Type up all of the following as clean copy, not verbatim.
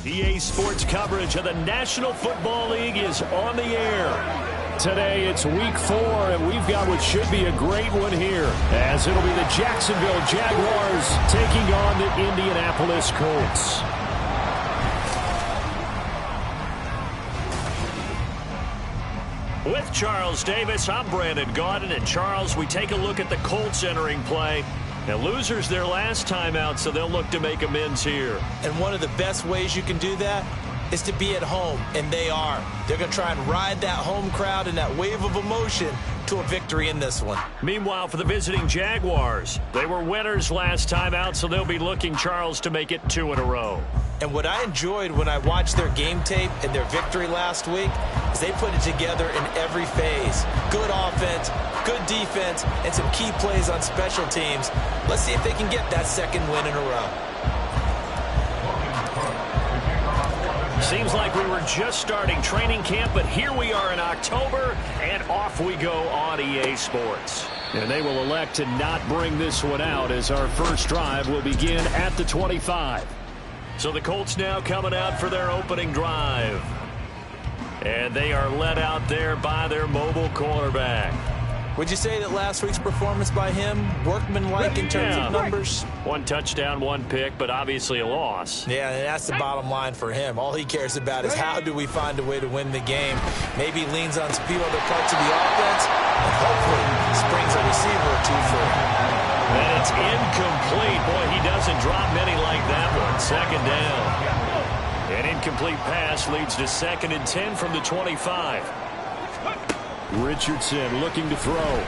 EA Sports coverage of the National Football League is on the air. Today it's week 4, and we've got what should be a great one here, as it'll be the Jacksonville Jaguars taking on the Indianapolis Colts. With Charles Davis, I'm Brandon Gaudin, and Charles, we take a look at the Colts entering play. And losers their last time out, so they'll look to make amends here. And one of the best ways you can do that is to be at home, and they are. They're going to try and ride that home crowd and that wave of emotion to a victory in this one. Meanwhile, for the visiting Jaguars, they were winners last time out, so they'll be looking, Charles, to make it 2 in a row. And what I enjoyed when I watched their game tape and their victory last week is they put it together in every phase. Good offense, good defense, and some key plays on special teams. Let's see if they can get that second win in a row. Seems like we were just starting training camp, but here we are in October, and off we go on EA Sports. And they will elect to not bring this one out, as our first drive will begin at the 25. So the Colts now coming out for their opening drive. And they are led out there by their mobile quarterback. Would you say that last week's performance by him, workmanlike in terms of numbers? 1 touchdown, 1 pick, but obviously a loss. Yeah, and that's the bottom line for him. All he cares about is how do we find a way to win the game. Maybe he leans on a few other parts of the offense, and hopefully springs a receiver or two for him. And it's incomplete. Boy, he doesn't drop many like that one. Second down. An incomplete pass leads to 2nd and 10 from the 25. Richardson looking to throw.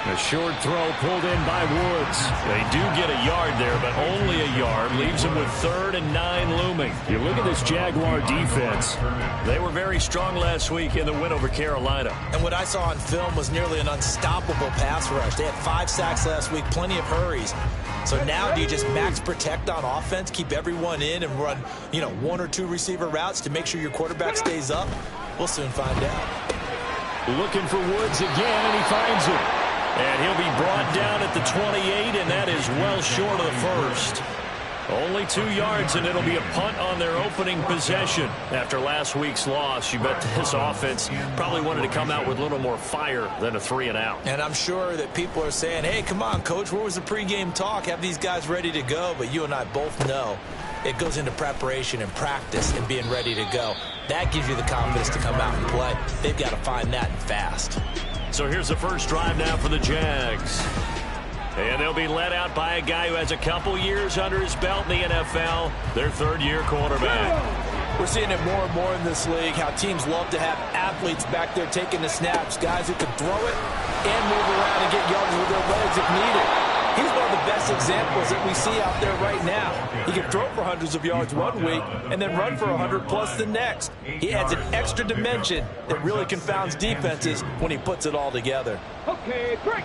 A short throw pulled in by Woods. They do get a yard there, but only a yard. Leaves them with 3rd and 9 looming. You look at this Jaguar defense. They were very strong last week in the win over Carolina. And what I saw on film was nearly an unstoppable pass rush. They had 5 sacks last week, plenty of hurries. So now do you just max protect on offense, keep everyone in, and run, 1 or 2 receiver routes to make sure your quarterback stays up? We'll soon find out. Looking for Woods again, and he finds him. And he'll be brought down at the 28, and that is well short of the first. Only 2 yards, and it'll be a punt on their opening possession. After last week's loss, you bet this offense probably wanted to come out with a little more fire than a 3 and out. And I'm sure that people are saying, hey, come on, Coach, where was the pregame talk? Have these guys ready to go? But you and I both know it goes into preparation and practice and being ready to go. That gives you the confidence to come out and play. They've got to find that fast. So here's the first drive now for the Jags. And they'll be led out by a guy who has a couple years under his belt in the NFL, their 3rd-year quarterback. We're seeing it more and more in this league, how teams love to have athletes back there taking the snaps, guys who can throw it and move around and get yards with their legs if needed. He's one of the best examples that we see out there right now. He can throw for hundreds of yards one week and then run for 100+ the next. He adds an extra dimension that really confounds defenses when he puts it all together. Okay, great.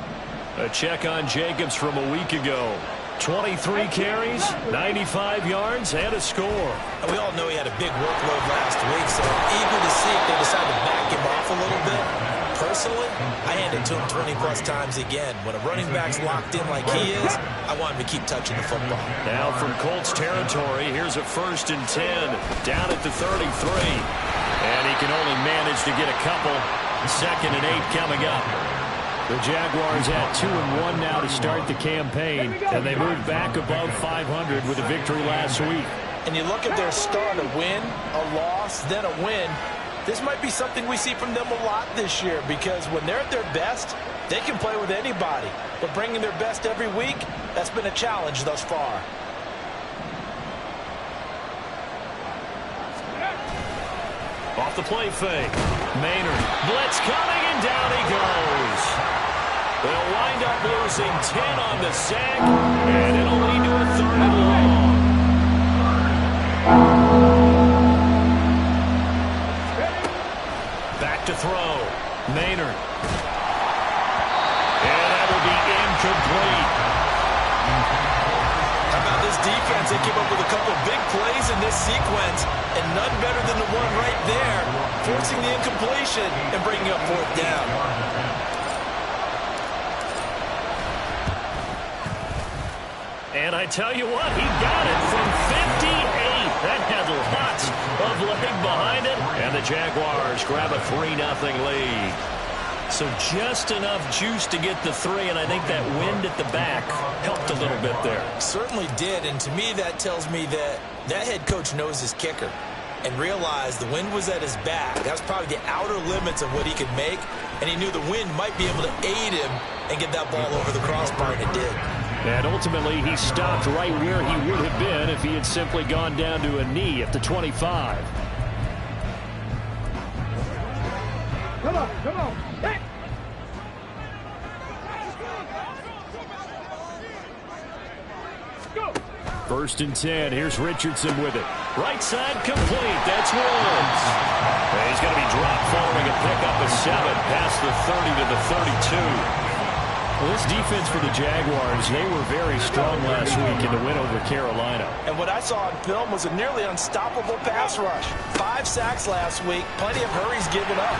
A check on Jacobs from a week ago. 23 carries, 95 yards, and a score. And we all know he had a big workload last week, so I'm eager to see if they decide to back him off a little bit. Personally, I hand it to him 20+ times again. When a running back's locked in like he is, I want him to keep touching the football. Now from Colts territory, here's a 1st and 10, down at the 33. And he can only manage to get a couple. 2nd and 8 coming up. The Jaguars at 2-1 now to start the campaign, and they moved back above 500 with a victory last week. And you look at their start, a win, a loss, then a win. This might be something we see from them a lot this year, because when they're at their best, they can play with anybody. But bringing their best every week, that's been a challenge thus far. Off the play fake. Maynard. Blitz coming, and down he goes. They'll wind up losing 10 on the sack, and it'll lead to a 3rd and long. Back to throw. Maynard. And that will be incomplete. How about this defense? They came up with a couple big plays in this sequence, and none better than the one right there, forcing the incompletion and bringing up 4th down. And I tell you what, he got it from 58. Jaguars grab a 3-0 lead. So just enough juice to get the 3, and I think that wind at the back helped a little bit there. Certainly did, and to me that tells me that that head coach knows his kicker and realized the wind was at his back. That was probably the outer limits of what he could make, and he knew the wind might be able to aid him and get that ball over the crossbar, and it did. And ultimately, he stopped right where he would have been if he had simply gone down to a knee at the 25. Come on. Hey. Go. 1st and 10. Here's Richardson with it. Right side complete. That's Woods. And he's going to be dropped following a pickup of 7 past the 30 to the 32. Well, this defense for the Jaguars, they were very strong last week in the win over Carolina. And what I saw on film was a nearly unstoppable pass rush. 5 sacks last week, plenty of hurries given up.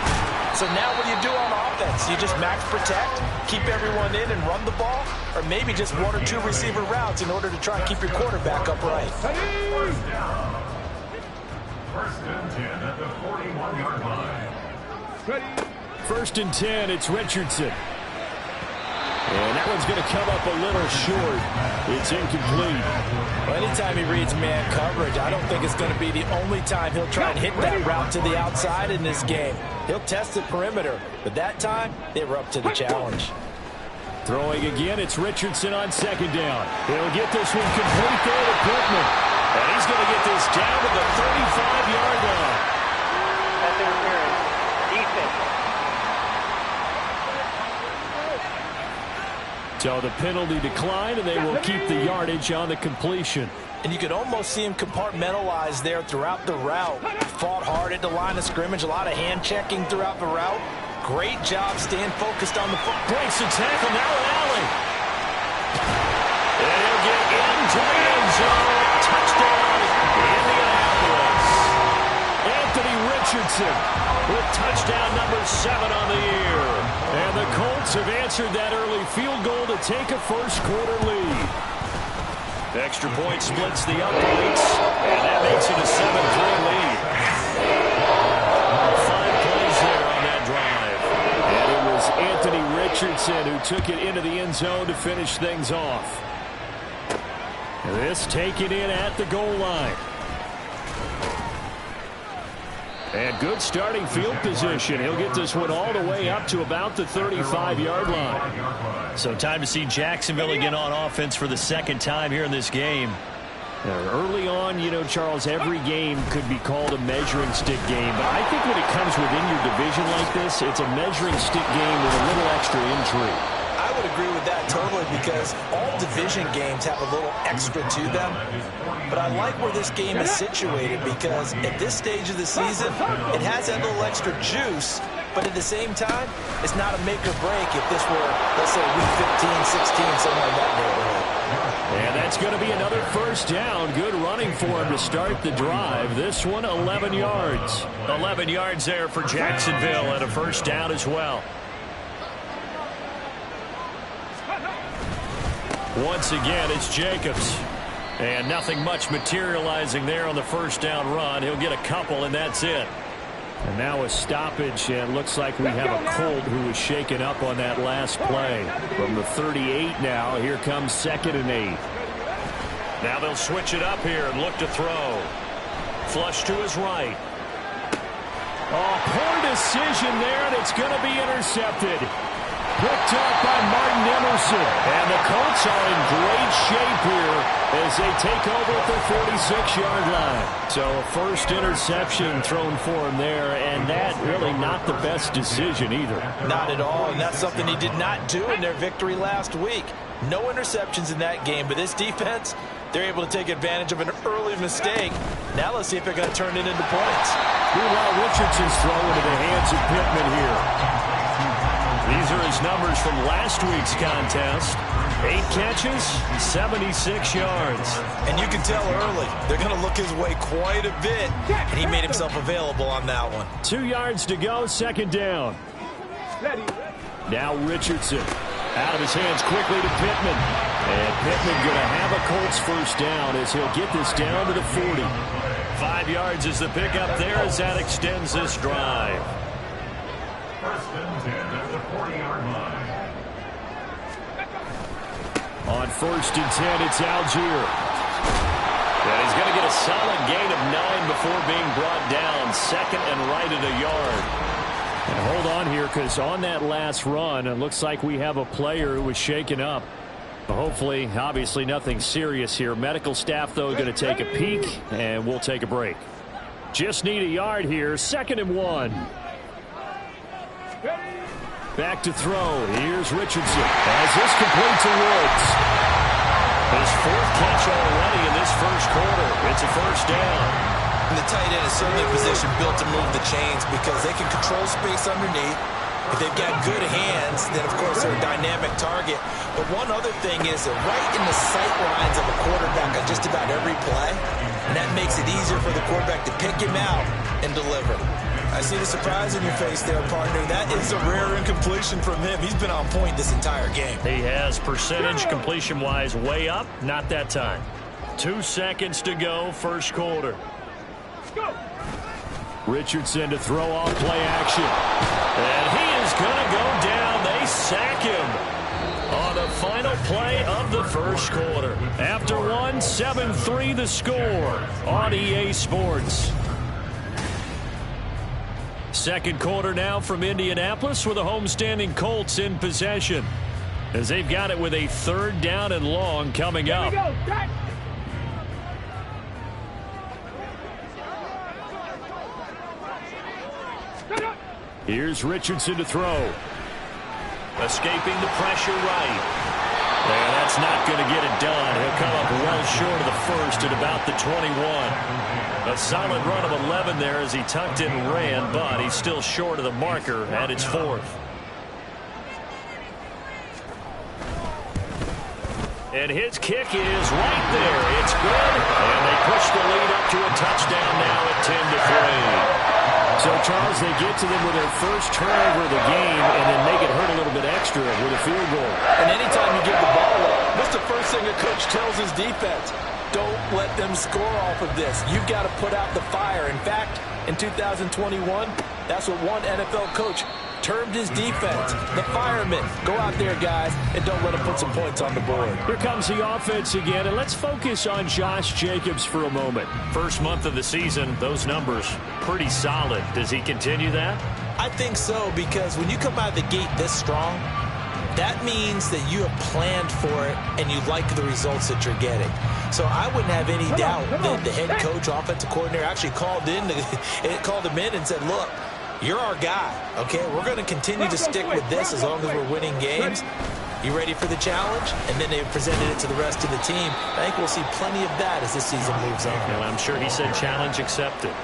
So now what do you do on offense? You just max protect, keep everyone in and run the ball, or maybe just 1 or 2 receiver routes in order to try and keep your quarterback upright. First down. 1st and 10 at the 41-yard line. 1st and 10, it's Richardson. And that one's going to come up a little short. It's incomplete. Well, anytime he reads man coverage, I don't think it's going to be the only time he'll try and hit that route to the outside in this game. He'll test the perimeter, but that time, they were up to the challenge. Throwing again, it's Richardson on 2nd down. He'll get this one complete there to Pittman. And he's going to get this down to the 35-yard line. That's interference. Defense. So the penalty declined, and they will keep the yardage on the completion. And you could almost see him compartmentalize there throughout the route. Fought hard at the line of scrimmage, a lot of hand checking throughout the route. Great job staying focused on the football. Breaks the tackle, now an alley. And he'll get into the end zone. Touchdown, Indianapolis. Anthony Richardson with touchdown number 7 on the year. And the Colts have answered that early field goal to take a first-quarter lead. Extra point splits the uprights, and that makes it a 7-3 lead. 5 plays there on that drive. And it was Anthony Richardson who took it into the end zone to finish things off. And this taken in at the goal line. And good starting field position. He'll get this one all the way up to about the 35-yard line. So time to see Jacksonville again on offense for the 2nd time here in this game. Early on, you know, Charles, every game could be called a measuring stick game. But I think when it comes within your division like this, it's a measuring stick game with a little extra intrigue. I would agree with that totally because all division games have a little extra to them. But I like where this game is situated because at this stage of the season, it has that little extra juice. But at the same time, it's not a make or break if this were, let's say, week 15, 16, something like that neighborhood. And that's going to be another first down. Good running for him to start the drive. This one, 11 yards. 11 yards there for Jacksonville and a first down as well. Once again, it's Jacobs. And nothing much materializing there on the first down run. He'll get a couple, and that's it. And now a stoppage, and looks like we have a Colt who was shaken up on that last play. From the 38 now, here comes 2nd and 8. Now they'll switch it up here and look to throw. Flush to his right. Oh, poor decision there, and it's going to be intercepted. Picked up by Martin Emerson. And the Colts are in great shape here as they take over at the 46-yard line. So a first interception thrown for him there, and that really not the best decision either. Not at all, and that's something he did not do in their victory last week. No interceptions in that game, but this defense, they're able to take advantage of an early mistake. Now let's see if they're going to turn it into points. Meanwhile, Richardson's throw into the hands of Pittman here. These are his numbers from last week's contest. 8 catches, 76 yards. And you can tell early, they're going to look his way quite a bit, and he made himself available on that one. 2 yards to go, 2nd down. Now Richardson. Out of his hands quickly to Pittman. And Pittman going to have a Colts first down as he'll get this down to the 40. 5 yards is the pickup there as that extends this drive. First and 10 at the 40-yard line. On first and 10, it's Algier. And he's going to get a solid gain of 9 before being brought down. Second and right at a yard. And hold on here, because on that last run, it looks like we have a player who was shaken up. Hopefully, obviously nothing serious here. Medical staff, though, going to take a peek, and we'll take a break. Just need a yard here. 2nd and 1. Back to throw. Here's Richardson. As this complete to Woods. His 4th catch already in this first quarter. It's a first down. And the tight end is certainly a position built to move the chains because they can control space underneath. If they've got good hands, then, of course, they're a dynamic target. But one other thing is that right in the sight lines of a quarterback on just about every play, and that makes it easier for the quarterback to pick him out and deliver. I see the surprise in your face there, partner. That is a rare incompletion from him. He's been on point this entire game. He has percentage completion-wise way up. Not that time. 2 seconds to go, first quarter. Richardson to throw off play action. And he is going to go down. They sack him on the final play of the first quarter. After 1, 7-3 the score on EA Sports. Second quarter now from Indianapolis with the homestanding Colts in possession, as they've got it with a 3rd down and long coming up. Here's Richardson to throw. Escaping the pressure right. And that's not going to get it done. He'll come up well short of the first at about the 21. A solid run of 11 there as he tucked it and ran, but he's still short of the marker at its 4th. And his kick is right there. It's good. And they push the lead up to a touchdown now at 10-3. So, Charles, they get to them with their first turnover of the game and then make it hurt a little bit extra with a field goal. And anytime you give the ball up, what's the first thing a coach tells his defense? Don't let them score off of this. You've got to put out the fire. In fact, in 2021, that's what one NFL coach termed his defense. The firemen. Go out there, guys, and don't let them put some points on the board. Here comes the offense again, and let's focus on Josh Jacobs for a moment. First month of the season, those numbers pretty solid. Does he continue that? I think so, because when you come out of the gate this strong, that means that you have planned for it and you like the results that you're getting. So I wouldn't have any doubt that the head coach, offensive coordinator, actually called him in and said, look, you're our guy, okay? We're going to continue to stick with this as long as we're winning games. You ready for the challenge? And then they presented it to the rest of the team. I think we'll see plenty of that as this season moves on. And I'm sure he said challenge accepted.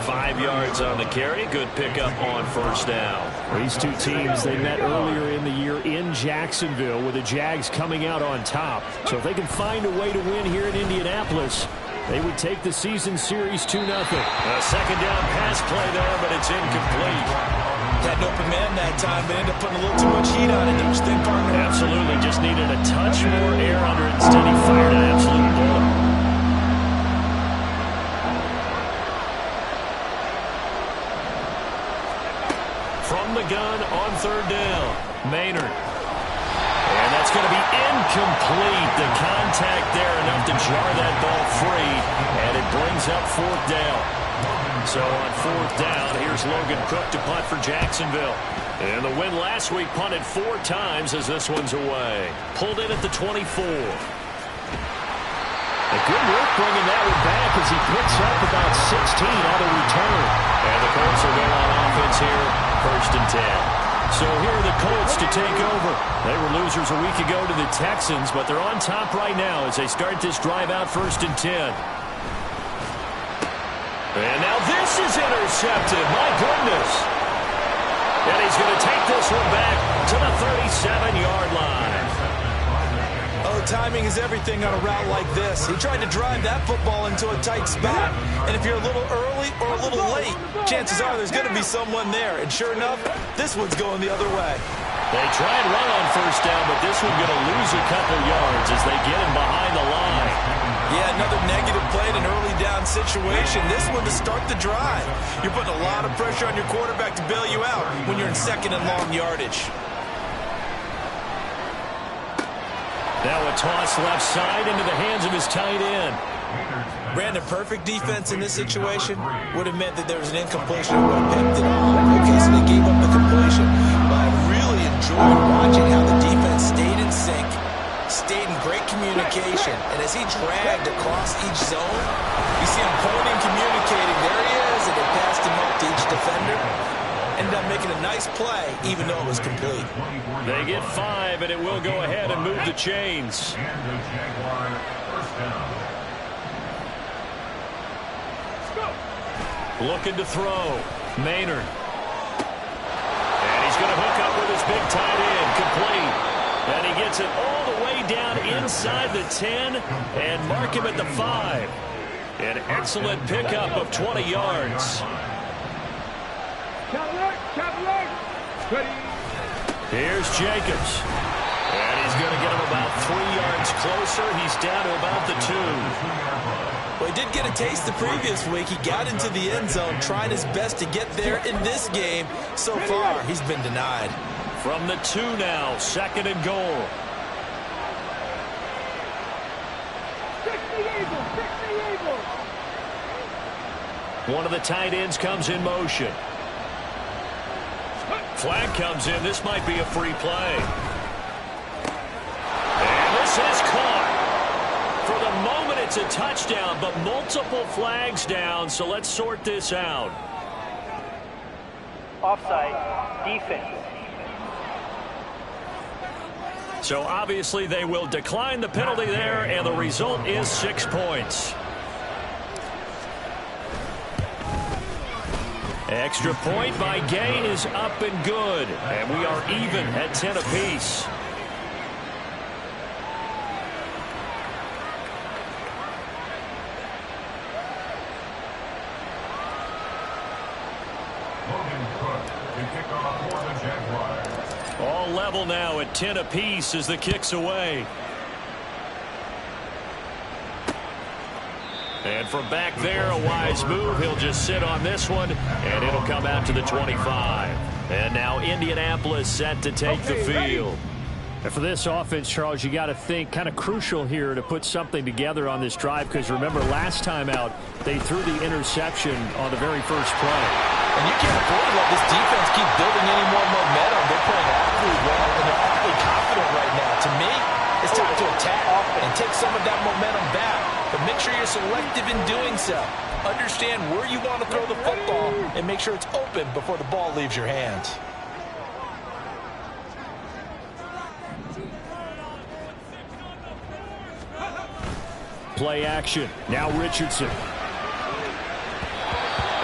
5 yards on the carry. Good pickup on first down. These two teams, they met earlier in the year in Jacksonville with the Jags coming out on top. So if they can find a way to win here in Indianapolis, they would take the season series 2-0. A second down pass play there, but it's incomplete. Had an open man that time, but ended up putting a little too much heat on it, don't you think, partner? Absolutely. Just needed a touch more air under it. Instead, he fired an absolute bullet. From the gun on third down, Maynard. And that's going to be incomplete. The contact there enough to jar that ball free, and it brings up 4th down. So on 4th down, here's Logan Cook to punt for Jacksonville. And the win last week punted 4 times as this one's away. Pulled in at the 24. A good work bringing that one back as he picks up about 16 on the return. And the Colts will go on offense here, 1st and 10. So here are the Colts to take over. They were losers a week ago to the Texans, but they're on top right now as they start this drive out 1st and 10. And now this is intercepted. My goodness. And he's going to take this one back to the 37-yard line. Oh, timing is everything on a route like this. He tried to drive that football into a tight spot. And if you're a little early or a little late, chances are there's going to be someone there. And sure enough, this one's going the other way. They try and run on first down, but this one's going to lose a couple yards as they get him behind the line. Yeah, another negative play in an early down touchdown situation. This one to start the drive. You're putting a lot of pressure on your quarterback to bail you out when you're in second and long yardage. Now a toss left side into the hands of his tight end. Brandon, perfect defense in this situation would have meant that there was an incompletion and would have picked it off. Okay, so they gave up the completion. But I really enjoyed watching how the defense stayed in sync, stayed in great communication. And as he dragged across each zone, you see him pointing, communicating. There he is, and they passed him up to each defender. Ended up making a nice play, even though it was complete. They get 5, and it will go ahead and move the chains. Looking to throw. Maynard. And he's going to hook up with his big tight end. Complete. And he gets it all the way down inside the 10 and mark him at the 5. An excellent pickup of 20 yards. Here's Jacobs. And he's going to get him about 3 yards closer. He's down to about the 2. Well, he did get a taste the previous week. He got into the end zone, trying his best to get there in this game. So far, he's been denied. From the 2 now, 2nd and goal. One of the tight ends comes in motion. Flag comes in. This might be a free play. And this is caught. For the moment, it's a touchdown, but multiple flags down, so let's sort this out. Offside. Defense. So obviously they will decline the penalty there, and the result is 6 points. Extra point by Gay is up and good, and we are even at 10 apiece. All level now at 10 apiece as the kick's away. And from back there, a wise move. He'll just sit on this one, and it'll come out to the 25. And now Indianapolis set to take the field. And for this offense, Charles, you got to think kind of crucial here to put something together on this drive, because remember, last time out, they threw the interception on the very first play. And you can't afford to let this defense keep building any more momentum. They're playing awfully well, and they're awfully confident right now. To me, it's time to attack and take some of that momentum back. But make sure you're selective in doing so. Understand where you want to throw the football and make sure it's open before the ball leaves your hands. Play action. Now Richardson.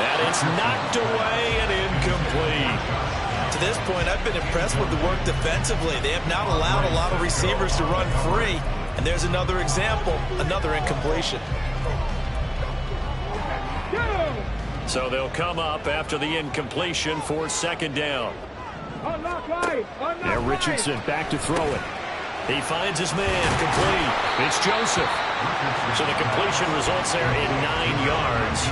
And it's knocked away and incomplete. To this point, I've been impressed with the work defensively. They have not allowed a lot of receivers to run free. And there's another example, another incompletion. So they'll come up after the incompletion for 2nd down. Now Richardson back to throw it. He finds his man, complete. It's Joseph. So the completion results there in 9 yards.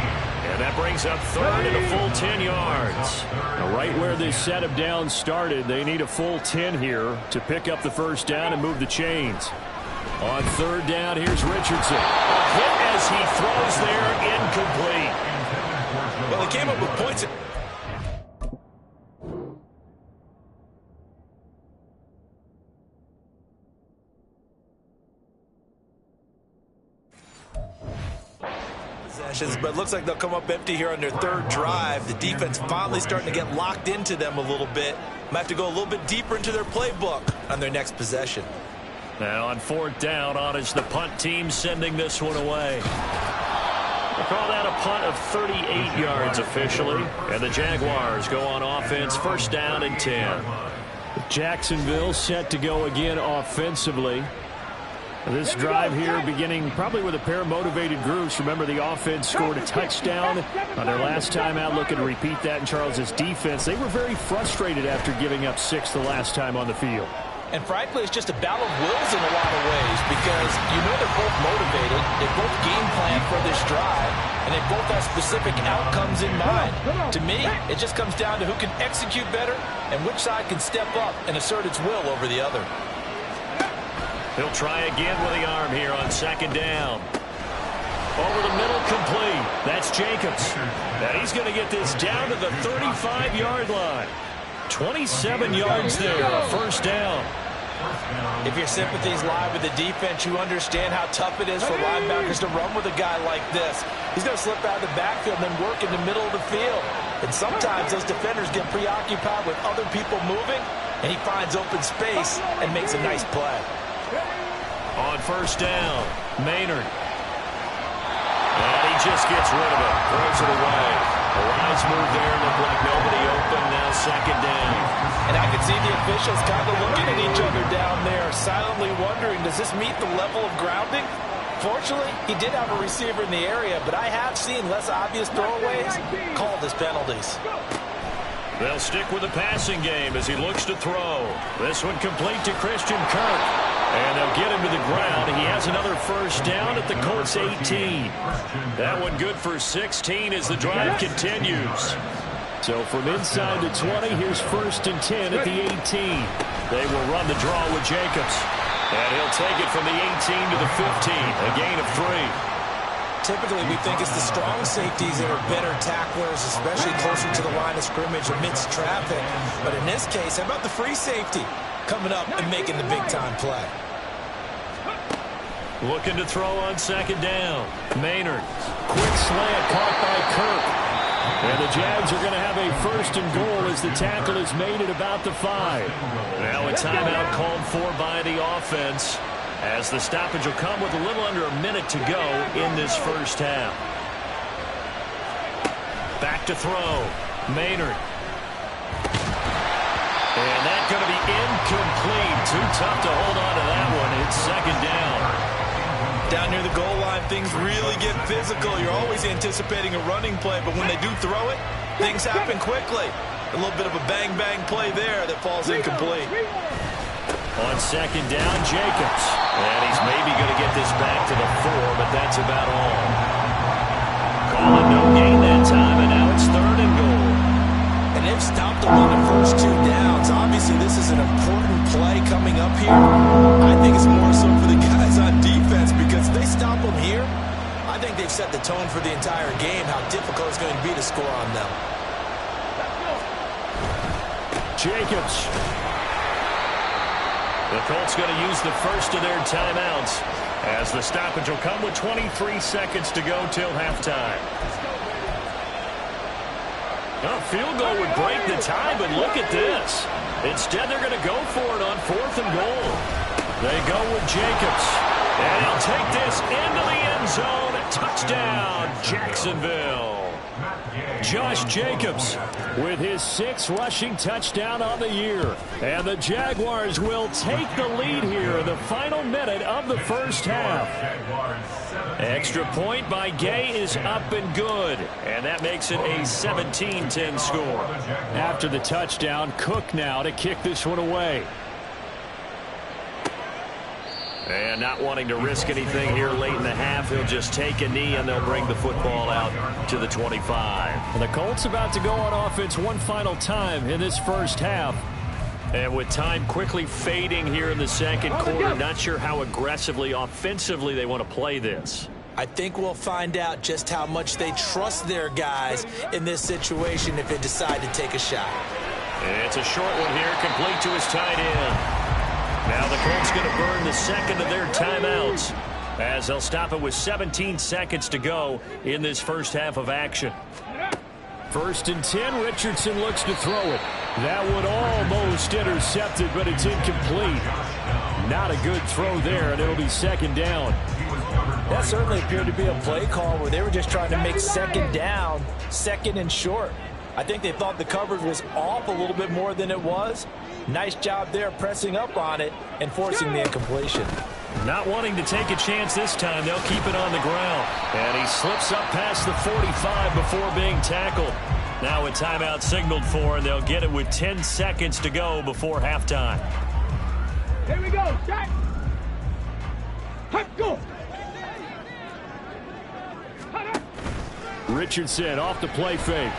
And that brings up 3rd and a full 10 yards. Now right where this set of downs started, they need a full 10 here to pick up the 1st down and move the chains. On 3rd down, here's Richardson. A hit as he throws there, incomplete. Well, he came up with points. But it looks like they'll come up empty here on their 3rd drive. The defense finally starting to get locked into them a little bit. Might have to go a little bit deeper into their playbook on their next possession. Now on 4th down, on is the punt team sending this one away. We'll call that a punt of 38 yards officially. And the Jaguars go on offense, 1st down and 10. Jacksonville set to go again offensively. This drive here beginning probably with a pair of motivated groups. Remember, the offense scored a touchdown on their last time out. Looking to repeat that in Charles's defense. They were very frustrated after giving up 6 the last time on the field. And frankly, it's just a battle of wills in a lot of ways, because you know they're both motivated. They both game plan for this drive. and they both have specific outcomes in mind. To me, it just comes down to who can execute better and which side can step up and assert its will over the other. He'll try again with the arm here on second down. Over the middle, complete. That's Jacobs. And he's going to get this down to the 35-yard line. 27 yards there, a first down. If your sympathies lie with the defense, you understand how tough it is for linebackers to run with a guy like this. He's going to slip out of the backfield and then work in the middle of the field. And sometimes those defenders get preoccupied with other people moving, and he finds open space and makes a nice play. On first down, Maynard. And he just gets rid of it, throws it away. A wise move there, looked like nobody open, now second down. And I can see the officials kind of looking at each other down there, silently wondering, does this meet the level of grounding? Fortunately, he did have a receiver in the area, but I have seen less obvious throwaways called as penalties. They'll stick with the passing game as he looks to throw. This one complete to Christian Kirk. And they'll get him to the ground. He has another first down at the Colts 18. That one good for 16 as the drive continues. So from inside the 20, here's first and 10 at the 18. They will run the draw with Jacobs. And he'll take it from the 18 to the 15, a gain of 3. Typically, we think it's the strong safeties that are better tacklers, especially closer to the line of scrimmage amidst traffic. But in this case, how about the free safety coming up and making the big-time play? Looking to throw on second down. Maynard. Quick slant caught by Kirk. And the Jags are going to have a first and goal as the tackle is made at about the 5. Now a timeout called for by the offense, as the stoppage will come with a little under a minute to go in this first half. Back to throw. Maynard. And that's going to be incomplete. Too tough to hold on to that one. It's second down. Down near the goal line, things really get physical. You're always anticipating a running play, but when they do throw it, things happen quickly. A little bit of a bang-bang play there that falls incomplete. On second down, Jacobs. And he's maybe going to get this back to the 4, but that's about all. Calling no gain that time, and now it's third and goal. And they've stopped them on the first 2 downs. Obviously, this is an important play coming up here. I think it's more so for the guys on defense, because if they stop them here, I think they've set the tone for the entire game, how difficult it's going to be to score on them. Jacobs. The Colts going to use the first of their timeouts, as the stoppage will come with 23 seconds to go till halftime. A field goal would break the tie, but look at this. Instead, they're going to go for it on fourth and goal. They go with Jacobs. And he'll take this into the end zone. Touchdown, Jacksonville. Josh Jacobs with his 6th rushing touchdown on the year. And the Jaguars will take the lead here in the final minute of the first half. Extra point by Gay is up and good. And that makes it a 17-10 score. After the touchdown, Cook now to kick this one away. And not wanting to risk anything here late in the half, he'll just take a knee and they'll bring the football out to the 25. And the Colts about to go on offense one final time in this first half. And with time quickly fading here in the second quarter, not sure how aggressively, offensively they want to play this. I think we'll find out just how much they trust their guys in this situation if they decide to take a shot. It's a short one here, complete to his tight end. Now the Colts going to burn the second of their timeouts, as they'll stop it with 17 seconds to go in this first half of action. First and 10, Richardson looks to throw it. That one almost intercepted, but it's incomplete. Not a good throw there, and it'll be second down. That certainly appeared to be a play call where they were just trying to make second down, second and short. I think they thought the coverage was off a little bit more than it was. Nice job there pressing up on it and forcing the incompletion. Not wanting to take a chance this time, they'll keep it on the ground. And he slips up past the 45 before being tackled. Now a timeout signaled for, and they'll get it with 10 seconds to go before halftime. Here we go, Jack. Go. Richardson off the play fake.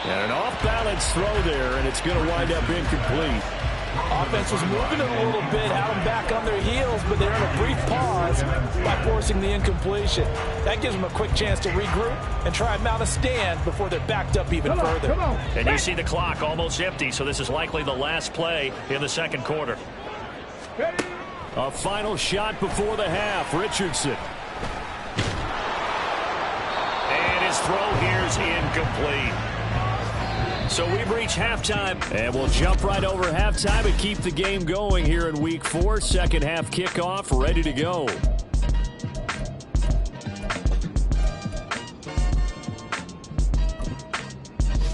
And an off-balance throw there, and it's going to wind up incomplete. Offense was moving it a little bit, had them back on their heels, but they're in a brief pause by forcing the incompletion. That gives them a quick chance to regroup and try and mount a stand before they're backed up even further. And you see the clock almost empty, so this is likely the last play in the second quarter. A final shot before the half. Richardson. And his throw here's incomplete. So we've reached halftime, and we'll jump right over halftime and keep the game going here in Week 4. Second half kickoff, ready to go.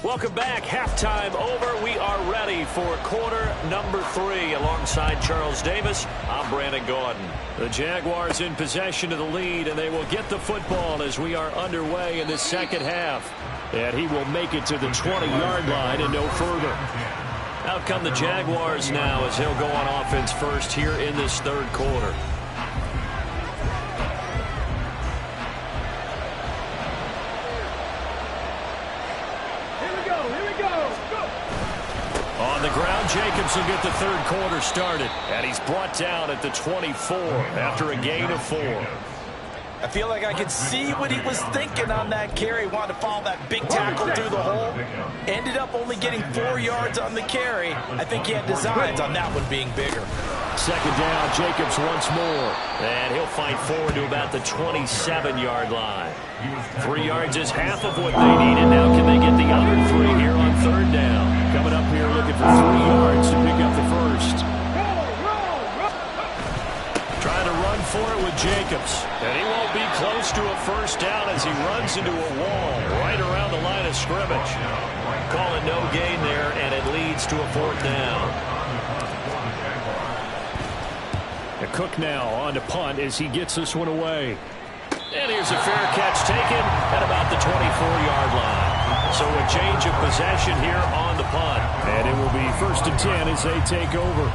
Welcome back. Halftime over. We are ready for quarter number 3. Alongside Charles Davis, I'm Brandon Gaudin. The Jaguars in possession of the lead, and they will get the football as we are underway in the second half. And he will make it to the 20-yard line and no further. Out come the Jaguars now as he'll go on offense first here in this third quarter. On the ground, Jacobs will get the third quarter started. And he's brought down at the 24 after a gain of 4. I feel like I could see what he was thinking on that carry. Wanted to follow that big tackle through the hole. Ended up only getting 4 yards on the carry. I think he had designs on that one being bigger. Second down, Jacobs once more. And he'll fight forward to about the 27-yard line. 3 yards is half of what they need, and now can they get the other 3 here on third down? Coming up here looking for 3 yards to pick up the first. Trying to run for it with Jacobs. And he won't be close to a first down as he runs into a wall right around the line of scrimmage. Call it no gain there, and it leads to a fourth down. Cook now on to punt as he gets this one away. And here's a fair catch taken at about the 24-yard line. So a change of possession here on the punt. And it will be 1st and 10 as they take over.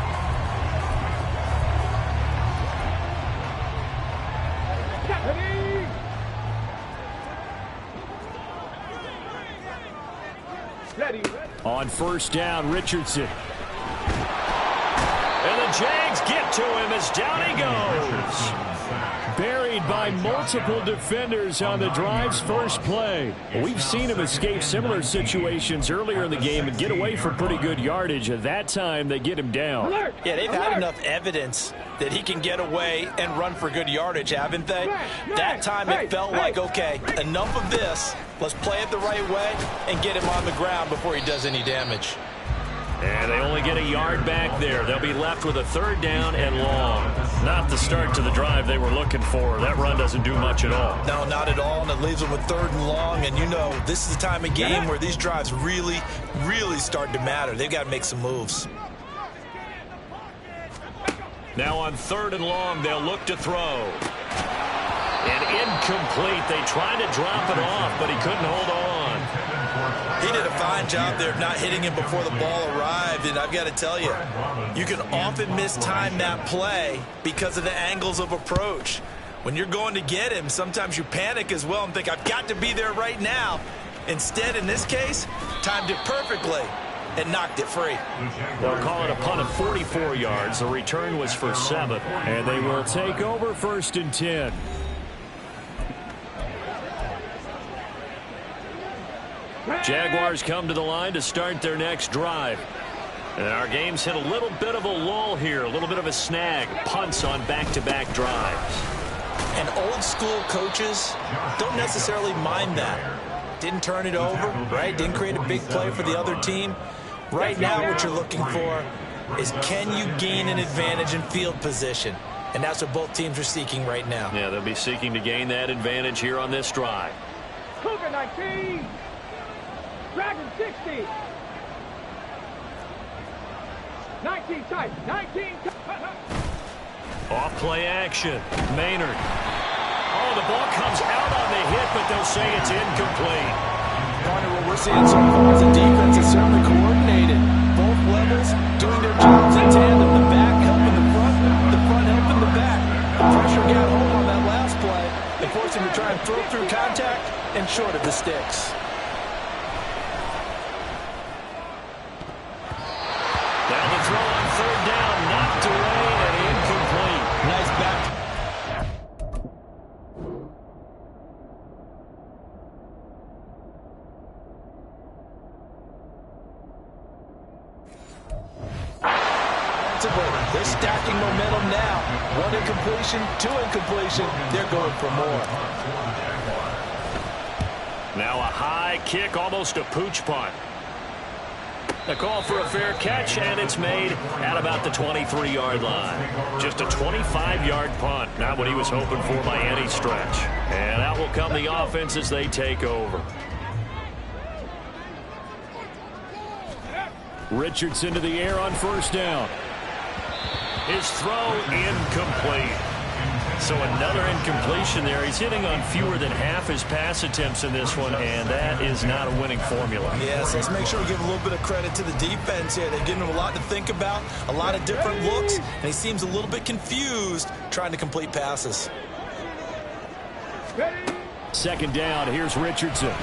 On first down, Richardson. And the Jags get to him as down he goes. Buried by multiple defenders on the drive's first play. We've seen him escape similar situations earlier in the game and get away from pretty good yardage. At that time, they get him down. Yeah, they've had enough evidence that he can get away and run for good yardage, haven't they? That time it felt like, okay, enough of this. Let's play it the right way and get him on the ground before he does any damage. And they only get a yard back there. They'll be left with a third down and long. Not the start to the drive they were looking for. That run doesn't do much at all. No, not at all, and it leaves them with third and long. And you know, this is the time of game where these drives really start to matter. They've got to make some moves. Now on third and long, they'll look to throw. And incomplete. They tried to drop it off, but he couldn't hold on. He did a fine job there of not hitting him before the ball arrived, and I've got to tell you, you can often mistime that play because of the angles of approach. When you're going to get him, sometimes you panic as well and think, I've got to be there right now. Instead, in this case, timed it perfectly and knocked it free. They'll call it a punt of 44 yards. The return was for 7, and they will take over 1st and 10. Jaguars come to the line to start their next drive. And our game's hit a little bit of a lull here, a little bit of a snag. Punts on back-to-back drives. And old school coaches don't necessarily mind that. Didn't turn it over, right? Didn't create a big play for the other team. Right now what you're looking for is, can you gain an advantage in field position? And that's what both teams are seeking right now. Yeah, they'll be seeking to gain that advantage here on this drive. Cougar 19. Dragon 60. 19 tight. 19 tight. Off play action. Maynard. Oh, the ball comes out on the hit, but they'll say it's incomplete. Partner, what we're seeing so far is the defense is certainly coordinated. Both levels doing their jobs in tandem. The back helping the front helping the back. The pressure got home on that last play. The force him to try and throw through contact and short of the sticks. Down the throw on third down, knocked away and incomplete. Nice back. They're stacking momentum now. One incompletion, two incompletion. They're going for more. Now a high kick, almost a pooch punt. A call for a fair catch, and it's made at about the 23-yard line. Just a 25-yard punt. Not what he was hoping for by any stretch. And out will come the offense as they take over. Richardson to the air on first down. His throw incomplete. So another incompletion there. He's hitting on fewer than half his pass attempts in this one, and that is not a winning formula. Yes, let's make sure we give a little bit of credit to the defense here. They've given him a lot to think about, a lot of different looks, and he seems a little bit confused trying to complete passes. Second down, here's Richardson.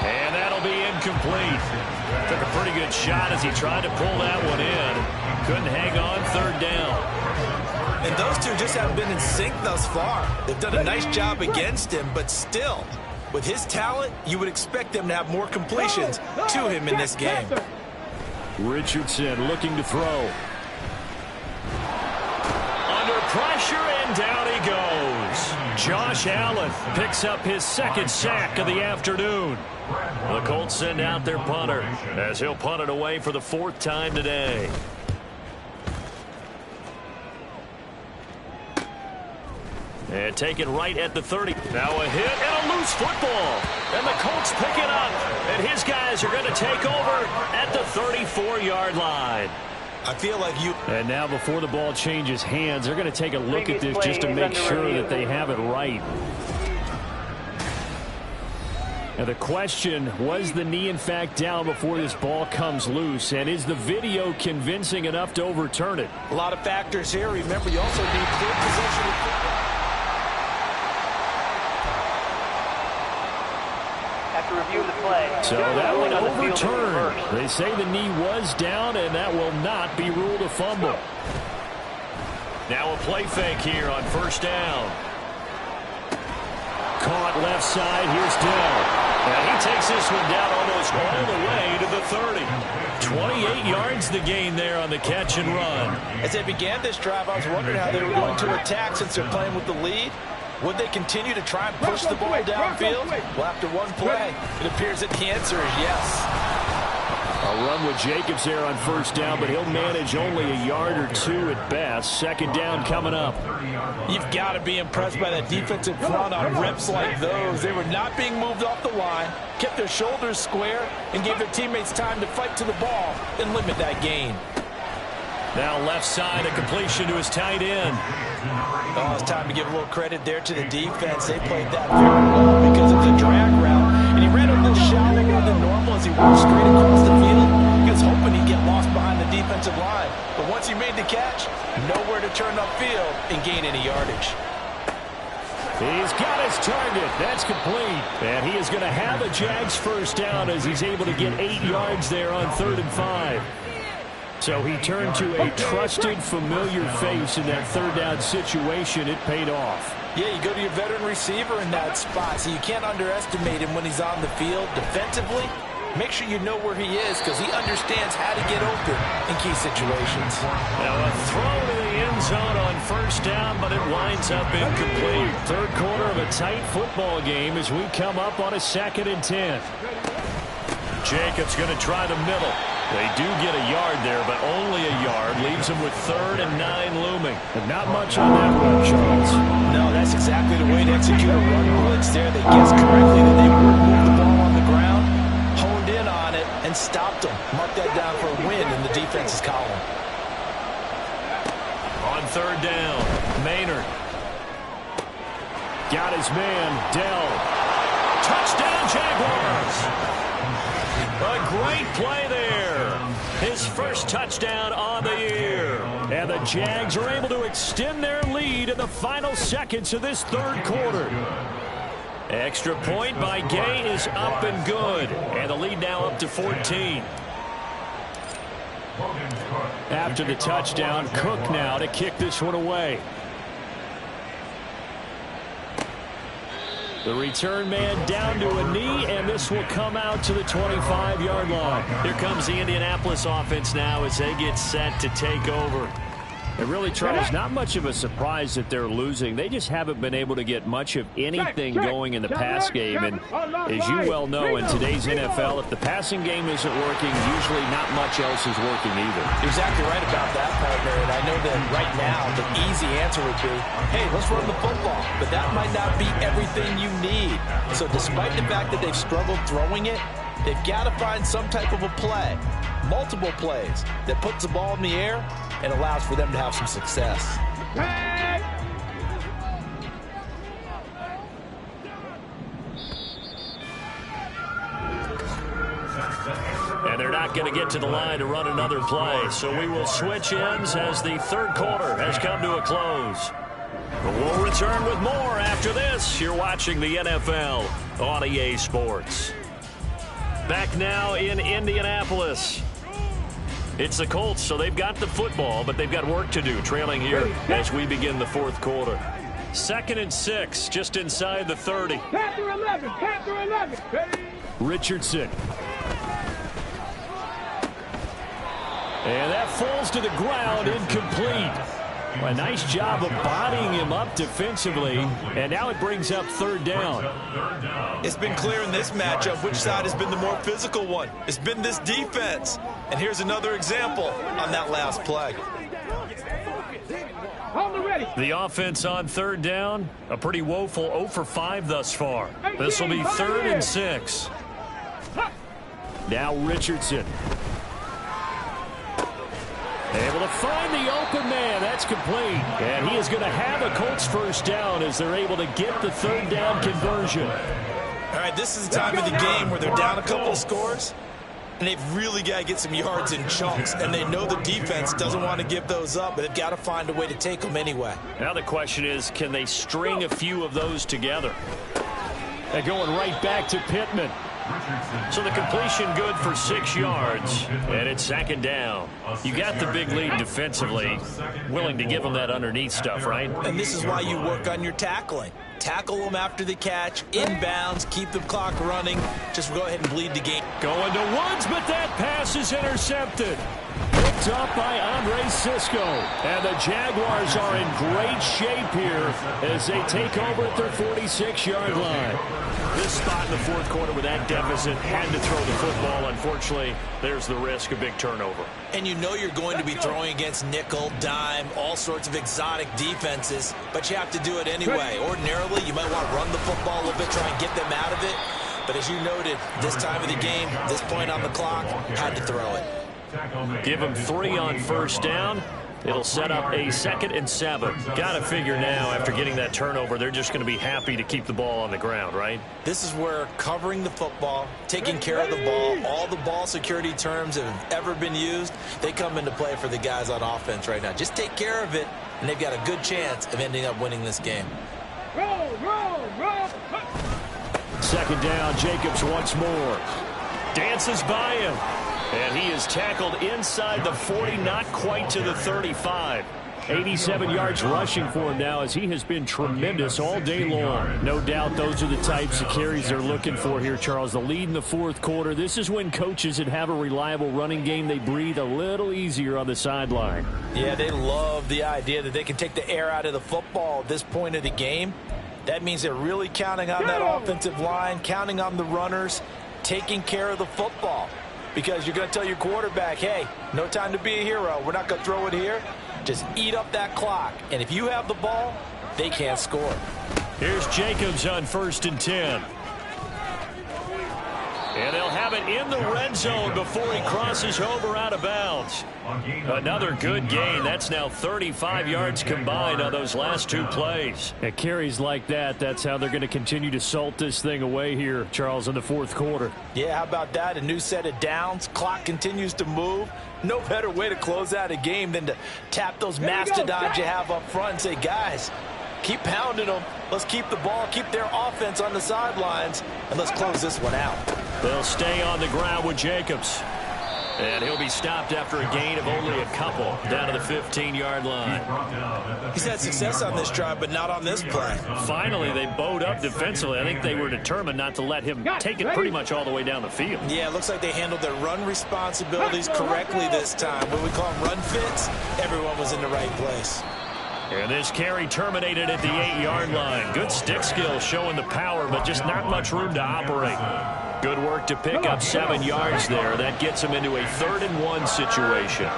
And that'll be incomplete. Took a pretty good shot as he tried to pull that one in. Couldn't hang on third down. And those two just haven't been in sync thus far. They've done a nice job against him, but still, with his talent, you would expect them to have more completions to him in this game. Richardson looking to throw. Under pressure, and down he goes. Josh Allen picks up his second sack of the afternoon. The Colts send out their punter as he'll punt it away for the fourth time today. And taken right at the 30. Now a hit and a loose football. And the Colts pick it up. And his guys are going to take over at the 34-yard line. I feel like you... And now before the ball changes hands, they're going to take a look at this just to make sure that they have it right. Now the question, was the knee in fact down before this ball comes loose? And is the video convincing enough to overturn it? A lot of factors here. Remember, you also need clear possession of football. After review the play. So that one overturned. They say the knee was down, and that will not be ruled a fumble. Now a play fake here on first down. Caught left side. Here's Dell. And he takes this one down almost all the way to the 30. 28 yards the gain there on the catch and run. As they began this drive, I was wondering how they were going to attack since they're playing with the lead. Would they continue to try and push the ball downfield? Well, after one play, it appears that the answer is yes. A run with Jacobs there on first down, but he'll manage only a yard or two at best. Second down coming up. You've got to be impressed by that defensive front on reps like those. They were not being moved off the line, kept their shoulders square, and gave their teammates time to fight to the ball and limit that gain. Now left side, a completion to his tight end. Oh, it's time to give a little credit there to the defense. They played that very well because of the drag route. And he ran a little shallower than normal as he walked straight across the field. He was hoping he'd get lost behind the defensive line. But once he made the catch, nowhere to turn upfield and gain any yardage. He's got his target. That's complete. And he is going to have a Jags first down as he's able to get 8 yards there on 3rd and 5. So he turned to a trusted, familiar face in that third down situation. It paid off. Yeah, you go to your veteran receiver in that spot, so you can't underestimate him when he's on the field. Defensively, make sure you know where he is because he understands how to get open in key situations. Now a throw to the end zone on first down, but it winds up incomplete. Third quarter of a tight football game as we come up on a 2nd and 10. Jacobs going to try the middle. They do get a yard there, but only a yard. Leaves them with 3rd and 9 looming. But not much on that run, Charles. No, that's exactly the way to execute a run blitz there. They guessed correctly that they would move the ball on the ground, honed in on it, and stopped them. Mark that down for a win in the defense's column. On 3rd down, Maynard. Got his man, Dell. Touchdown, Jaguars! A great play there. His first touchdown on the year. And the Jags are able to extend their lead in the final seconds of this third quarter. Extra point by Gay is up and good. And the lead now up to 14. After the touchdown, Cook now to kick this one away. The return man down to a knee, and this will come out to the 25-yard line. Here comes the Indianapolis offense now as they get set to take over. It really, Charles, not much of a surprise that they're losing. They just haven't been able to get much of anything going in the pass game. And as you well know, in today's NFL, if the passing game isn't working, usually not much else is working either. You're exactly right about that, partner. And I know that right now the easy answer would be, hey, let's run the football. But that might not be everything you need. So despite the fact that they've struggled throwing it, they've got to find some type of a play, multiple plays, that puts the ball in the air and allows for them to have some success. And they're not going to get to the line to run another play. So we will switch ends as the third quarter has come to a close. We'll return with more after this. You're watching the NFL on EA Sports. Back now in Indianapolis. It's the Colts, so they've got the football, but they've got work to do, trailing here as we begin the fourth quarter. 2nd and 6, just inside the 30. Panther 11, Panther 11. Richardson. And that falls to the ground, incomplete. A nice job of bodying him up defensively, and now it brings up 3rd down. It's been clear in this matchup which side has been the more physical one. It's been this defense. And here's another example on that last play. The offense on 3rd down, a pretty woeful 0 for 5 thus far. This will be 3rd and 6. Now Richardson. Able to find the open man. That's complete. And he is going to have a Colts first down as they're able to get the 3rd down conversion. All right, this is the time of the game where they're down a couple of scores, and they've really got to get some yards in chunks. And they know the defense doesn't want to give those up, but they've got to find a way to take them anyway. Now the question is, can they string a few of those together? They're going right back to Pittman. So the completion good for 6 yards, and it's 2nd down. You got the big lead defensively, willing to give them that underneath stuff, right? And this is why you work on your tackling. Tackle them after the catch, inbounds, keep the clock running. Just go ahead and bleed the game. Going to Woods, but that pass is intercepted. Picked up by Andre Sisco. And the Jaguars are in great shape here as they take over at their 46-yard line. This spot in the fourth quarter with that deficit, had to throw the football. Unfortunately, there's the risk of big turnover. And you know you're going to be throwing against nickel, dime, all sorts of exotic defenses, but you have to do it anyway. Ordinarily, you might want to run the football a little bit, try and get them out of it. But as you noted, this time of the game, this point on the clock, had to throw it. Give them 3 on 1st down. It'll set up a 2nd and 7. Got to figure now, after getting that turnover, they're just going to be happy to keep the ball on the ground, right? This is where covering the football, taking care of the ball, all the ball security terms that have ever been used, they come into play for the guys on offense right now. Just take care of it, and they've got a good chance of ending up winning this game. Roll, roll, roll. 2nd down, Jacobs once more. Dances by him. And he is tackled inside the 40, not quite to the 35. 87 yards rushing for him now as he has been tremendous all day long. No doubt those are the types of carries they're looking for here, Charles. The lead in the fourth quarter. This is when coaches that have a reliable running game, they breathe a little easier on the sideline. Yeah, they love the idea that they can take the air out of the football at this point of the game. That means they're really counting on that offensive line, counting on the runners, taking care of the football. Because you're going to tell your quarterback, hey, no time to be a hero. We're not going to throw it here. Just eat up that clock. And if you have the ball, they can't score. Here's Jacobs on 1st and 10. And they'll have it in the red zone before he crosses over out of bounds. Another good gain. That's now 35 yards combined on those last two plays. At carries like that, that's how they're going to continue to salt this thing away here, Charles, in the fourth quarter. Yeah, how about that? A new set of downs. Clock continues to move. No better way to close out a game than to tap those mastodons you have up front and say, guys, keep pounding them. Let's keep the ball, keep their offense on the sidelines, and let's close this one out. They'll stay on the ground with Jacobs. And he'll be stopped after a gain of only a couple down to the 15-yard line. He's had success on this drive, but not on this play. Finally, they bowed up defensively. I think they were determined not to let him take it pretty much all the way down the field. Yeah, it looks like they handled their run responsibilities correctly this time. What we call them run fits, everyone was in the right place. And this carry terminated at the 8-yard line. Good stick skill showing the power, but just not much room to operate. Good work to pick up 7 yards there. That gets him into a 3rd-and-1 situation.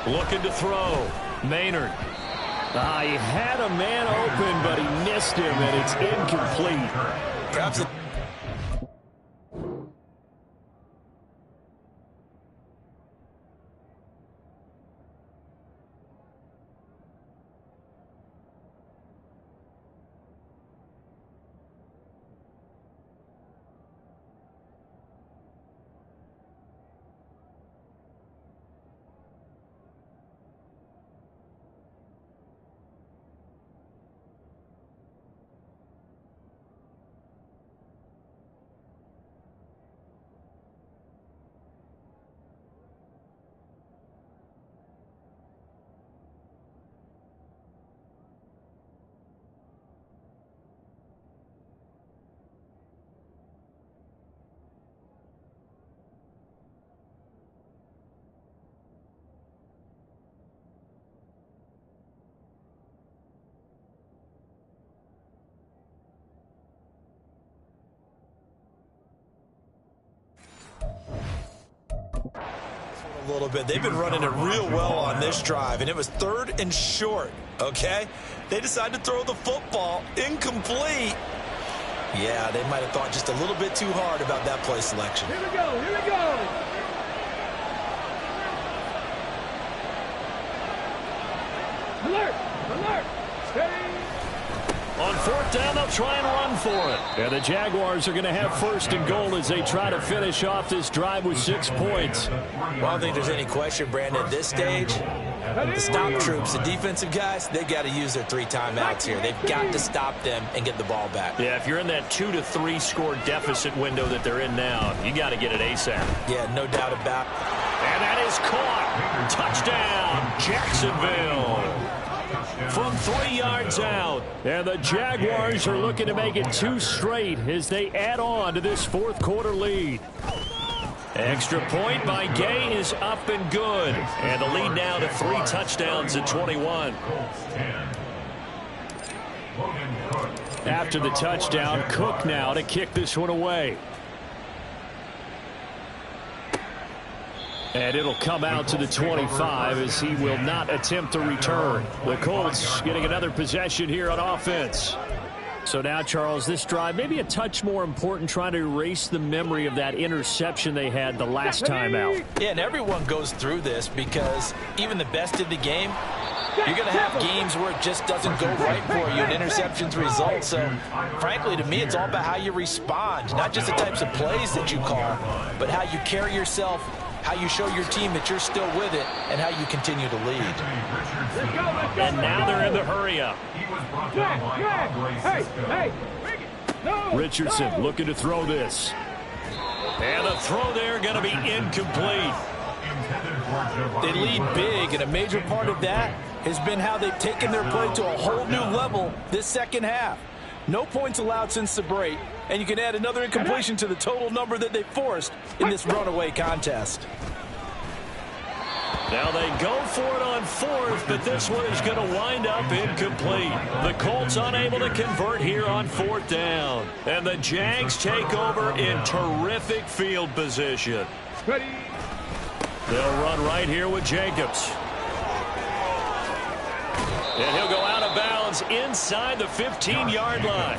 Looking to throw. Maynard. He had a man open, but he missed him, and it's incomplete. Perhaps a little bit. They've been running it real well on this drive, and it was 3rd and short, okay? They decided to throw the football incomplete. Yeah, they might have thought just a little bit too hard about that play selection. Here we go, here we go. Alert, alert, steady. On 4th down, they'll try and run for it. And the Jaguars are going to have 1st and goal as they try to finish off this drive with 6 points. Well, I don't think there's any question, Brandon, at this stage, the stop troops, the defensive guys, they got to use their 3 timeouts here. They've got to stop them and get the ball back. Yeah, if you're in that 2 to 3 score deficit window that they're in now, you got to get it ASAP. Yeah, no doubt about it. And that is caught. Touchdown, Jacksonville. From 3 yards out. And the Jaguars are looking to make it 2 straight as they add on to this 4th quarter lead. Extra point by Gay is up and good. And the lead now to 3 touchdowns at 21. After the touchdown, Cook now to kick this one away. And it'll come out to the 25 as he will not attempt to return. The Colts getting another possession here on offense. So now, Charles, this drive maybe a touch more important, trying to erase the memory of that interception they had the last time out. Yeah, and everyone goes through this because even the best in the game, you're going to have games where it just doesn't go right for you, and interceptions result. So, frankly, to me, it's all about how you respond, not just the types of plays that you call, but how you carry yourself, how you show your team that you're still with it, and how you continue to lead. And now they're in the hurry-up. Richardson looking to throw this. And the throw there going to be incomplete. They lead big, and a major part of that has been how they've taken their play to a whole new level this second half. No points allowed since the break, and you can add another incompletion to the total number that they forced in this runaway contest. Now they go for it on 4th, but this one is going to wind up incomplete. The Colts unable to convert here on 4th down. And the Jags take over in terrific field position. They'll run right here with Jacobs. And he'll go out of bounds inside the 15-yard line.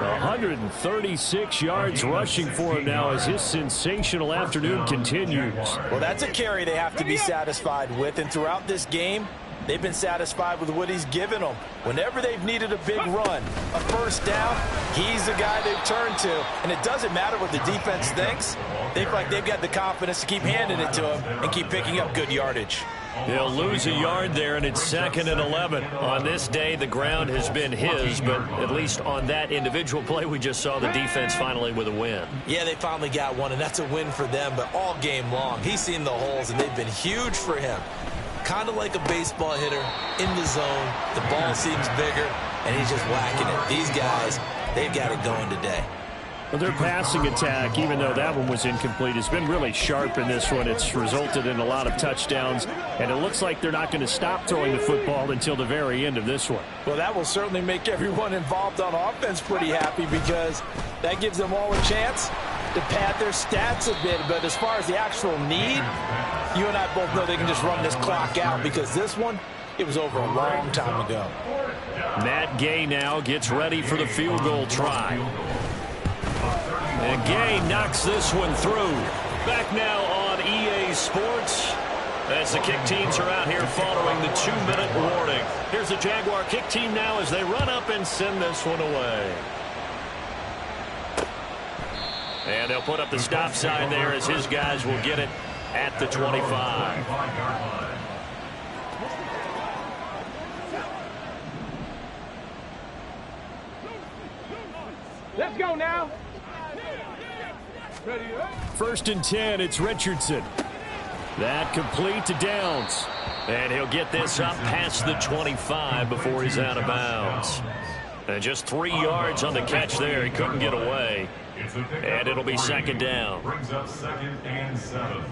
136 yards rushing for him now as his sensational afternoon continues. Well, that's a carry they have to be satisfied with, and throughout this game, they've been satisfied with what he's given them. Whenever they've needed a big run, a first down, he's the guy they've turned to. And it doesn't matter what the defense thinks. They feel like they've got the confidence to keep handing it to him and keep picking up good yardage. He'll lose a yard there, and it's 2nd and 11. On this day, the ground has been his, but at least on that individual play, we just saw the defense finally with a win. Yeah, they finally got one, and that's a win for them, but all game long, he's seen the holes, and they've been huge for him. Kind of like a baseball hitter in the zone. The ball seems bigger, and he's just whacking it. These guys, they've got it going today. Well, their passing attack, even though that one was incomplete, has been really sharp in this one. It's resulted in a lot of touchdowns, and it looks like they're not going to stop throwing the football until the very end of this one. Well, that will certainly make everyone involved on offense pretty happy because that gives them all a chance to pad their stats a bit. But as far as the actual need, you and I both know they can just run this clock out because this one, it was over a long time ago. Matt Gay now gets ready for the field goal try. And Gay knocks this one through. Back now on EA Sports as the kick teams are out here following the 2-minute warning. Here's the Jaguar kick team now as they run up and send this one away. And they'll put up the stop sign there as his guys will get it at the 25. Let's go now. 1st and 10, it's Richardson. That complete to Downs. And he'll get this up past the 25 before he's out of bounds. And just 3 yards on the catch there. He couldn't get away. And it'll be 2nd down. Brings up 2nd and 7.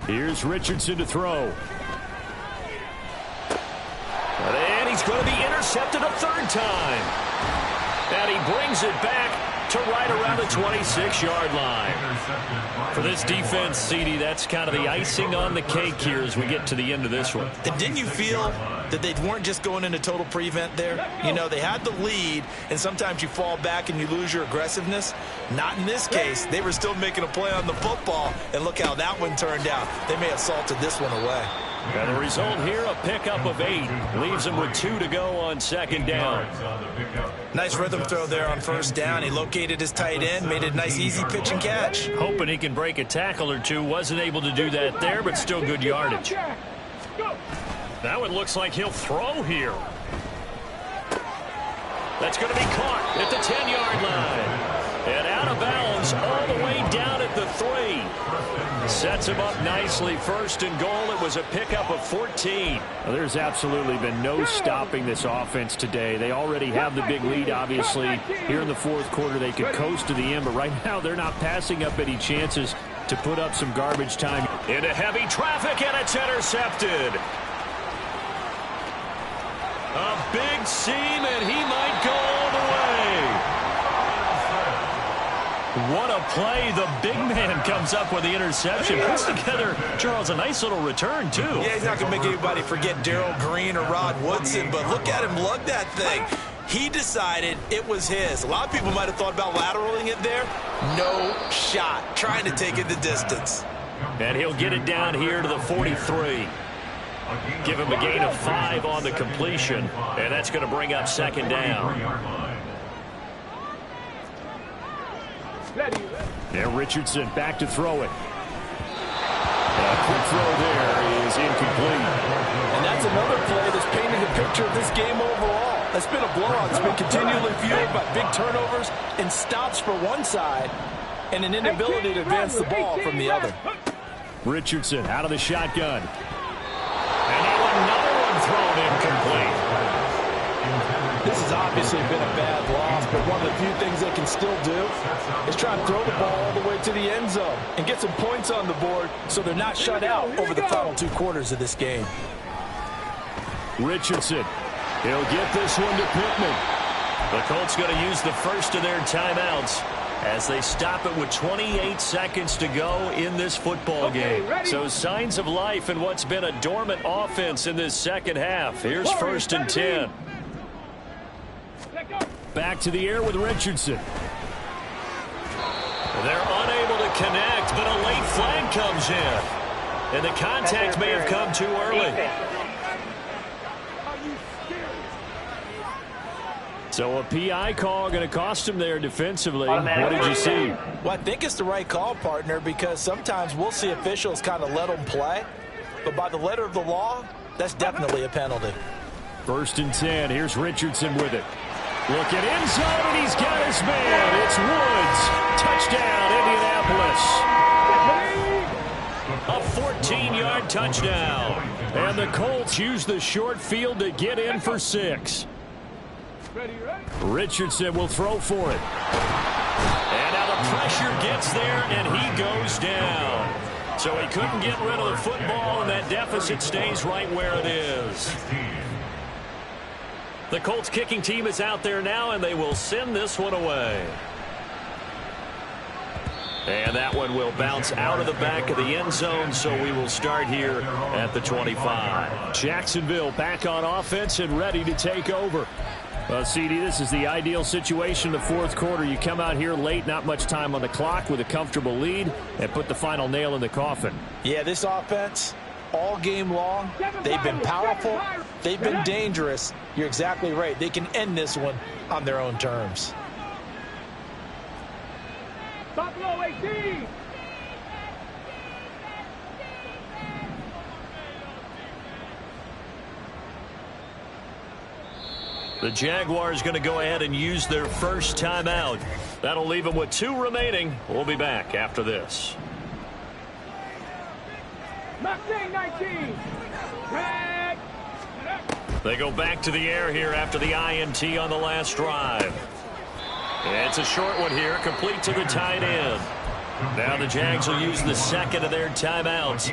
Here's Richardson to throw. And he's going to be intercepted a 3rd time. And he brings it back to right around the 26-yard line. For this defense, CD, that's kind of the icing on the cake here as we get to the end of this one. And didn't you feel that they weren't just going into total prevent there? You know, they had the lead, and sometimes you fall back and you lose your aggressiveness. Not in this case. They were still making a play on the football, and look how that one turned out. They may have salted this one away. And the result here, a pickup of 8. Leaves him with 2 to go on 2nd down. Nice rhythm throw there on 1st down. He located his tight end, made it a nice easy pitch and catch. Hoping he can break a tackle or two. Wasn't able to do that there, but still good yardage. Now it looks like he'll throw here. That's going to be caught at the 10-yard line. And out of bounds all the way down at the 3. Sets him up nicely. 1st and goal. It was a pickup of 14. Well, there's absolutely been no stopping this offense today. They already have the big lead, obviously. Here in the 4th quarter, they could coast to the end, but right now they're not passing up any chances to put up some garbage time. Into heavy traffic, and it's intercepted. A big seam, and he might go all the way. What a play. The big man comes up with the interception. Puts together, Charles, a nice little return, too. Yeah, he's not going to make anybody forget Darrell Green or Rod Woodson, but look at him lug that thing. He decided it was his. A lot of people might have thought about lateraling it there. No shot. Trying to take it the distance. And he'll get it down here to the 43. Give him a gain of 5 on the completion, and that's going to bring up 2nd down. And Richardson back to throw it. A quick throw there is incomplete. And that's another play that's painted a picture of this game overall. It's been a blowout. It's been continually fueled by big turnovers and stops for one side and an inability to advance the ball from the other. Richardson out of the shotgun. And now another one thrown incomplete. This has obviously been a bad loss, but one of the few things they can still do is try and throw the ball all the way to the end zone and get some points on the board so they're not shut out over the final 2 quarters of this game. Richardson. He'll get this one to Pittman. The Colts going to use the first of their timeouts as they stop it with 28 seconds to go in this football game. So signs of life in what's been a dormant offense in this second half. Here's 1st and 10. Back to the air with Richardson. They're unable to connect, but a late flag comes in. And the contact may have come too early. So a PI call going to cost him there defensively. What did you see? Well, I think it's the right call, partner, because sometimes we'll see officials kind of let them play. But by the letter of the law, that's definitely a penalty. 1st and 10. Here's Richardson with it. Look at end zone, and he's got his man. It's Woods. Touchdown, Indianapolis. A 14-yard touchdown. And the Colts use the short field to get in for 6. Richardson will throw for it. And now the pressure gets there, and he goes down. So he couldn't get rid of the football, and that deficit stays right where it is. The Colts kicking team is out there now, and they will send this one away. And that one will bounce out of the back of the end zone, so we will start here at the 25. Jacksonville back on offense and ready to take over. CD, this is the ideal situation in the 4th quarter. You come out here late, not much time on the clock, with a comfortable lead, and put the final nail in the coffin. Yeah, this offense, all game long, they've been powerful, they've been dangerous. You're exactly right. They can end this one on their own terms. Buffalo 18. The Jaguars going to go ahead and use their first timeout. That'll leave them with 2 remaining. We'll be back after this. Mustang 19. Red. They go back to the air here after the INT on the last drive. It's a short one here, complete to the tight end. Now the Jags will use the second of their timeouts.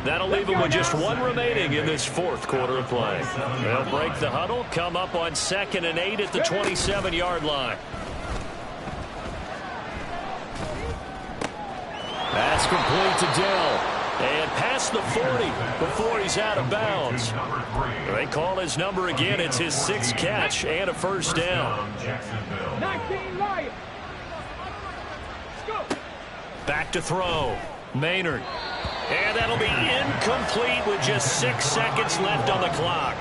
That'll leave them with just 1 remaining in this 4th quarter of play. They'll break the huddle, come up on 2nd and 8 at the 27-yard line. That's complete to Dell. And past the 40 before he's out of bounds. They call his number again. It's his 6th catch and a first down. 19 Lions. Let's go. Back to throw. Maynard. And that'll be incomplete with just 6 seconds left on the clock.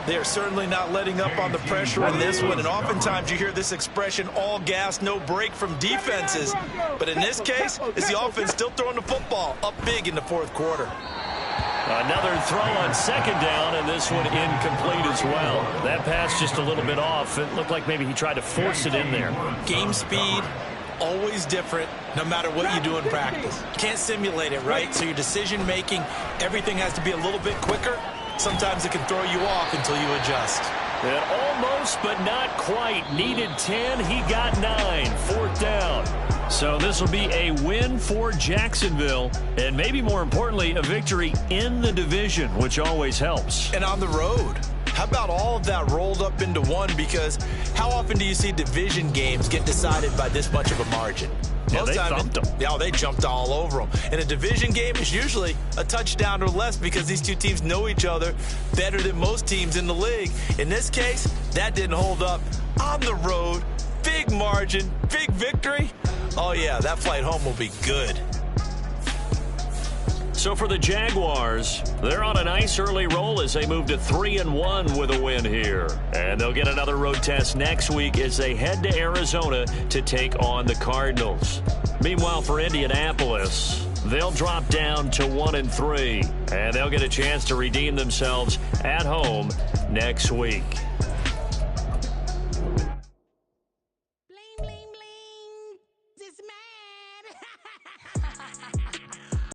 They're certainly not letting up on the pressure in this one, and oftentimes you hear this expression, all gas, no break from defenses. But in this case, it's the offense still throwing the football up big in the 4th quarter. Another throw on 2nd down, and this one incomplete as well. That pass just a little bit off. It looked like maybe he tried to force it in there. Game speed, always different, no matter what you do in practice. You can't simulate it, right? So your decision-making, everything has to be a little bit quicker. Sometimes it can throw you off until you adjust. And almost, but not quite. Needed 10. He got 9. 4th down. So this will be a win for Jacksonville, and maybe more importantly, a victory in the division, which always helps. And on the road. How about all of that rolled up into one? Because how often do you see division games get decided by this much of a margin? Yeah, they thumped them. Yeah, they jumped all over them. And a division game is usually a touchdown or less because these two teams know each other better than most teams in the league. In this case, that didn't hold up. On the road, big margin, big victory. Oh, yeah, that flight home will be good. So for the Jaguars, they're on a nice early roll as they move to 3-1 with a win here. And they'll get another road test next week as they head to Arizona to take on the Cardinals. Meanwhile, for Indianapolis, they'll drop down to 1-3, and they'll get a chance to redeem themselves at home next week. Bling, bling, bling. This mad.